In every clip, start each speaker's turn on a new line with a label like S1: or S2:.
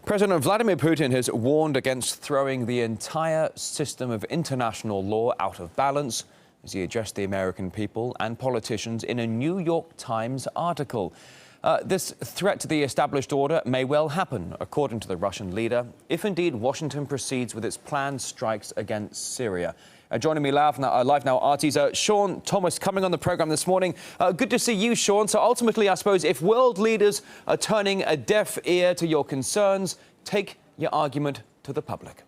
S1: President Vladimir Putin has warned against throwing the entire system of international law out of balance as he addressed the American people and politicians in a New York Times article. This threat to the established order may well happen, according to the Russian leader, if indeed Washington proceeds with its planned strikes against Syria. Joining me live now, RT's Sean Thomas coming on the programme this morning. Good to see you, Sean. So ultimately, I suppose, if world leaders are turning a deaf ear to your concerns, take your argument to the public.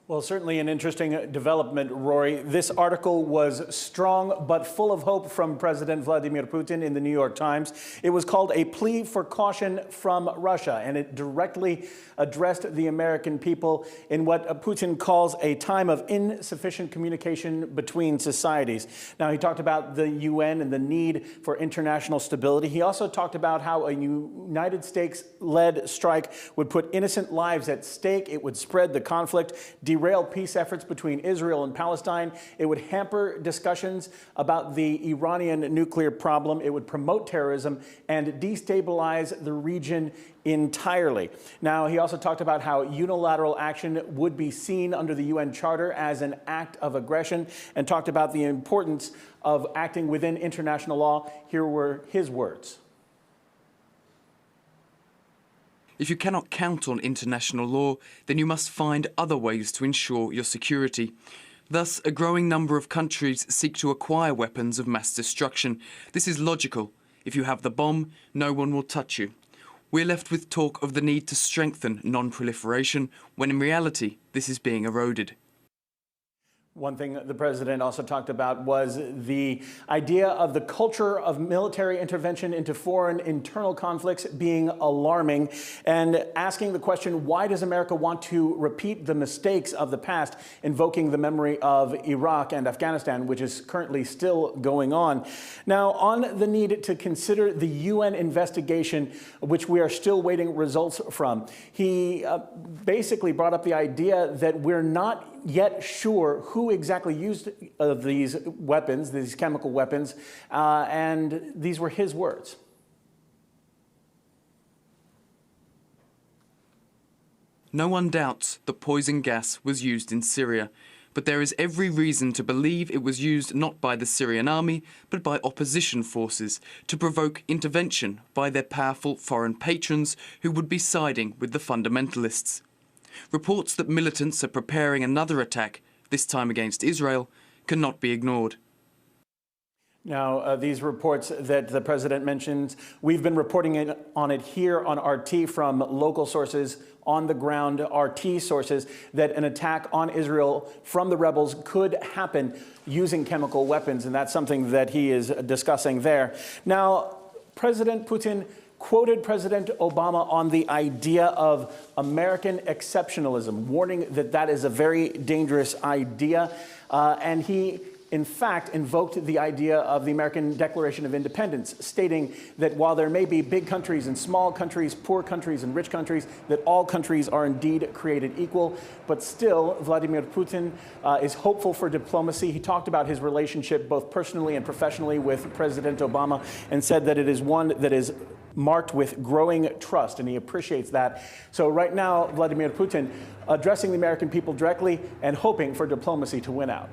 S2: Well, certainly an interesting development, Rory. This article was strong but full of hope from President Vladimir Putin in the New York Times. It was called A Plea for Caution from Russia, and it directly addressed the American people in what Putin calls a time of insufficient communication between societies. Now, he talked about the UN and the need for international stability. He also talked about how a United States-led strike would put innocent lives at stake. It would spread the conflict, derail peace efforts between Israel and Palestine. It would hamper discussions about the Iranian nuclear problem. It would promote terrorism and destabilize the region entirely. Now, he also talked about how unilateral action would be seen under the UN Charter as an act of aggression, and talked about the importance of acting within international law. Here were his words.
S3: If you cannot count on international law, then you must find other ways to ensure your security. Thus, a growing number of countries seek to acquire weapons of mass destruction. This is logical. If you have the bomb, no one will touch you. We're left with talk of the need to strengthen non-proliferation, when in reality, this is being eroded.
S2: One thing the president also talked about was the idea of the culture of military intervention into foreign internal conflicts being alarming, and asking the question, why does America want to repeat the mistakes of the past, invoking the memory of Iraq and Afghanistan, which is currently still going on. Now, on the need to consider the UN investigation, which we are still waiting results from, he basically brought up the idea that we're not yet sure who exactly used these weapons, these chemical weapons, and these were his words.
S3: No one doubts that poison gas was used in Syria, but there is every reason to believe it was used not by the Syrian army, but by opposition forces to provoke intervention by their powerful foreign patrons who would be siding with the fundamentalists. Reports that militants are preparing another attack, this time against Israel, cannot be ignored.
S2: Now, these reports that the president mentions, we've been reporting on it here on RT from local sources, on the ground RT sources, that an attack on Israel from the rebels could happen using chemical weapons, and that's something that he is discussing there. Now, President Putin quoted President Obama on the idea of American exceptionalism, warning that that is a very dangerous idea. And he, in fact, invoked the idea of the American Declaration of Independence, stating that while there may be big countries and small countries, poor countries and rich countries, that all countries are indeed created equal. But still, Vladimir Putin is hopeful for diplomacy. He talked about his relationship both personally and professionally with President Obama, and said that it is one that is marked with growing trust, and he appreciates that. So right now, Vladimir Putin addressing the American people directly and hoping for diplomacy to win out.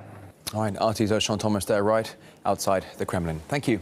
S1: All right, RT's Sean Thomas there, right outside the Kremlin. Thank you.